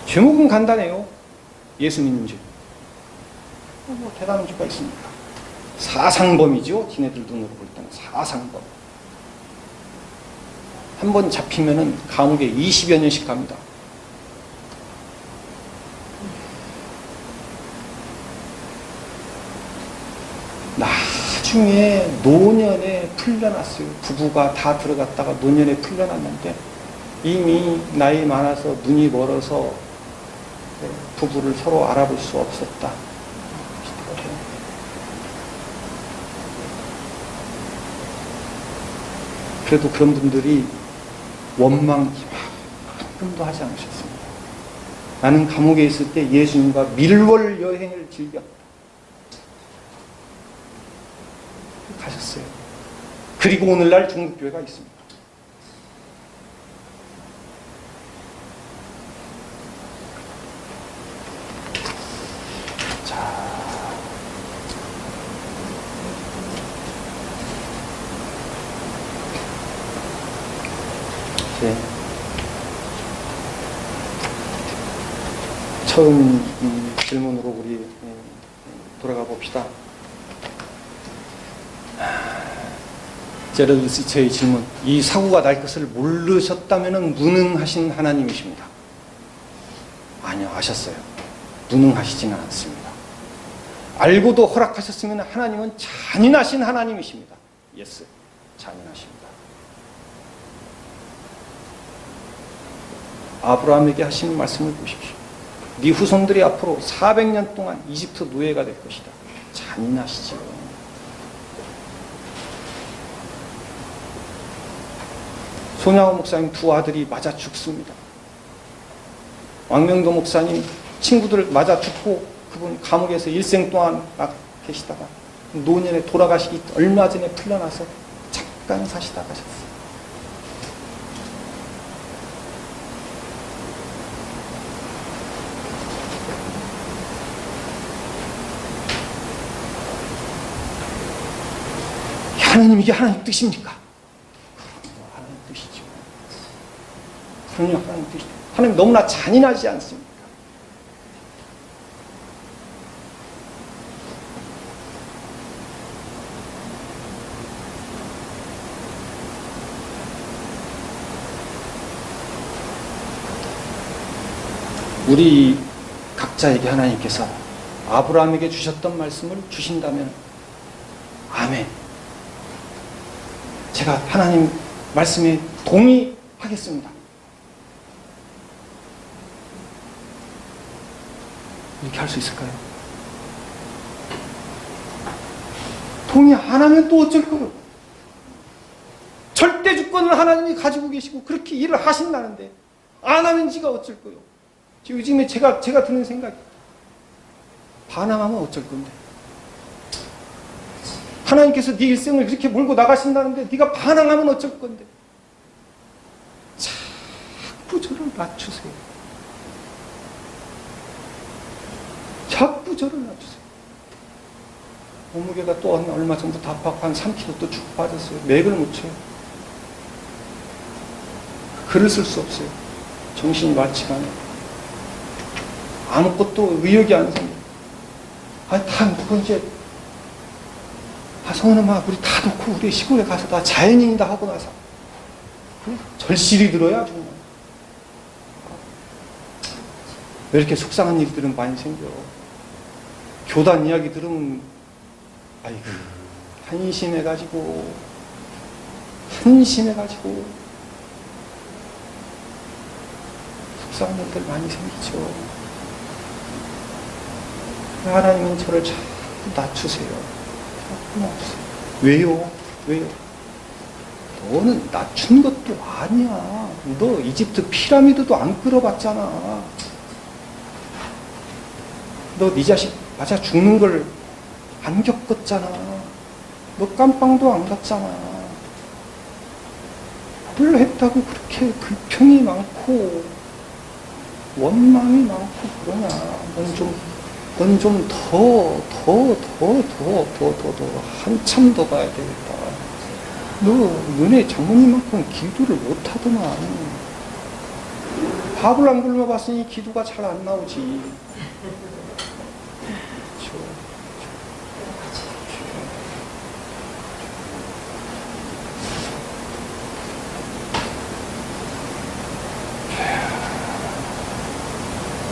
제목은 간단해요. 예수 믿는 죄. 뭐 대단한 죄가 있습니까? 사상범이죠. 지네들 눈으로 볼 때는 사상범. 한 번 잡히면은 감옥에 20여 년씩 갑니다. 나중에 노년에 풀려났어요. 부부가 다 들어갔다가 노년에 풀려났는데 이미 나이 많아서 눈이 멀어서 부부를 서로 알아볼 수 없었다. 그래도 그런 분들이 원망도 하지 않으셨습니다. 나는 감옥에 있을 때 예수님과 밀월 여행을 즐겼다. 가셨어요. 그리고 오늘날 중국교회가 있습니다. 처음 질문으로 우리 돌아가 봅시다. 제러드 시처의 질문. 이 사고가 날 것을 모르셨다면 무능하신 하나님이십니다. 아니요, 아셨어요. 무능하시지는 않습니다. 알고도 허락하셨으면 하나님은 잔인하신 하나님이십니다. 예스, 잔인하십니다. 아브라함에게 하신 말씀을 보십시오. 네 후손들이 앞으로 400년 동안 이집트 노예가 될 것이다. 잔인하시지요. 손양호 목사님 두 아들이 맞아 죽습니다. 왕명도 목사님 친구들 맞아 죽고 그분 감옥에서 일생 동안 막 계시다가 노년에 돌아가시기 얼마 전에 풀려나서 잠깐 사시다 가셨어요. 하나님, 이게 하나님 뜻입니까? 하나님 뜻이죠. 그럼요, 하나님 뜻이죠. 하나님 너무나 잔인하지 않습니까? 우리 각자에게 하나님께서 아브라함에게 주셨던 말씀을 주신다면 아멘. 제가 하나님 말씀에 동의하겠습니다. 이렇게 할 수 있을까요? 동의 안 하면 또 어쩔 거요? 절대 주권을 하나님이 가지고 계시고 그렇게 일을 하신다는데 안 하면 지가 어쩔 거요? 요즘에 제가 드는 생각이, 반항하면 어쩔 건데. 하나님께서 네 일생을 그렇게 몰고 나가신다는데 네가 반항하면 어쩔 건데. 자꾸 저를 낮추세요. 자꾸 저를 낮추세요. 몸무게가 또 얼마 전부터 압박 한 3kg 또 쭉 빠졌어요. 맥을 못 쳐요. 글을 쓸 수 없어요. 정신이 맞지가 않아요. 아무것도 의욕이 안 생겨요. 다 놓고 이제, 성은엄마, 우리 다 놓고 우리 시골에 가서 다 자연인이다 하고 나서 절실히 들어야 정말. 왜 이렇게 속상한 일들은 많이 생겨? 교단 이야기 들으면, 아이고, 한심해가지고, 속상한 일들 많이 생기죠. 하나님은 저를 자꾸 낮추세요. 자꾸 낮추세요. 왜요? 왜요? 너는 낮춘 것도 아니야. 너 이집트 피라미드도 안 끌어봤잖아. 너 네 자식 맞아 죽는 걸 안 겪었잖아. 너 깜빵도 안 갔잖아. 뭘 했다고 그렇게 불평이 많고 원망이 많고 그러냐. 넌 좀 더 한참 더 가야 되겠다. 너 너네 장모님만큼 기도를 못하더만. 밥을 안 굶어 봤으니 기도가 잘 안 나오지.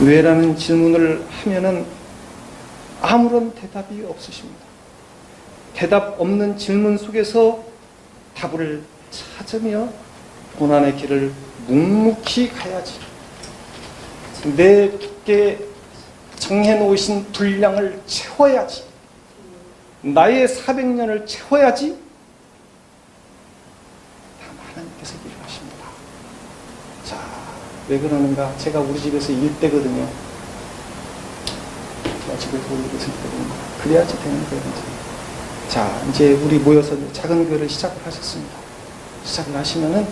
왜라는 질문을 하면은 아무런 대답이 없으십니다. 대답 없는 질문 속에서 답을 찾으며 고난의 길을 묵묵히 가야지. 내 두께 정해놓으신 분량을 채워야지. 나의 400년을 채워야지. 다 하나님께서 일하십니다. 자, 왜 그러는가? 제가 우리 집에서 일대거든요. 제가 집에서 우리 집에서 일대거든요. 그래야지 되는 거예요. 자, 이제 우리 모여서 작은 교회를 시작을 하셨습니다. 시작을 하시면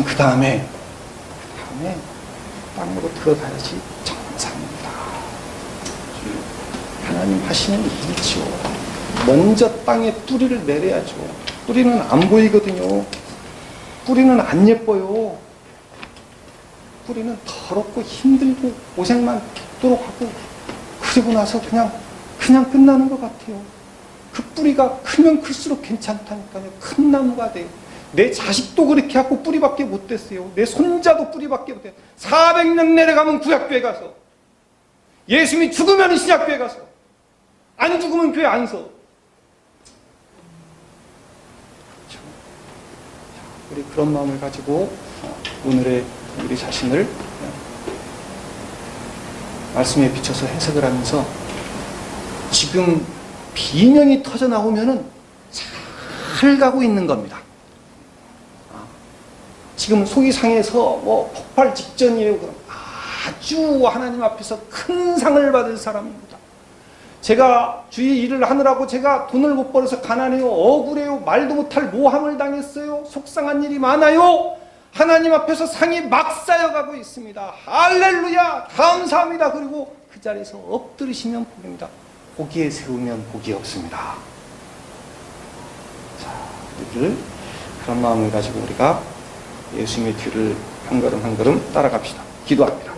그 다음에 땅으로 들어가야지 정상입니다. 하나님 하시는 일이죠. 먼저 땅에 뿌리를 내려야죠. 뿌리는 안 보이거든요. 뿌리는 안 예뻐요. 뿌리는 더럽고 힘들고 고생만 죽도록 하고 그리고 나서 그냥 끝나는 것 같아요. 그 뿌리가 크면 클수록 괜찮다니까요. 큰 나무가 돼요. 내 자식도 그렇게 하고 뿌리밖에 못 됐어요. 내 손자도 뿌리밖에 못 됐어요. 400년 내려가면 구약교회 가서, 예수님이 죽으면 신약교회 가서, 안 죽으면 교회 안 서. 그렇죠. 우리 그런 마음을 가지고 오늘의 우리 자신을 말씀에 비춰서 해석을 하면서 지금 비명이 터져 나오면은 잘 가고 있는 겁니다. 지금 속이 상해서 뭐 폭발 직전이에요. 그럼 아주 하나님 앞에서 큰 상을 받을 사람입니다. 제가 주의 일을 하느라고 제가 돈을 못 벌어서 가난해요. 억울해요. 말도 못할 모함을 당했어요. 속상한 일이 많아요. 하나님 앞에서 상이 막 쌓여가고 있습니다. 할렐루야! 감사합니다. 그리고 그 자리에서 엎드리시면 복입니다. 고기에 세우면 복이 없습니다. 자, 우리를 그런 마음을 가지고 우리가 예수님의 뒤를 한 걸음 한 걸음 따라갑시다. 기도합니다.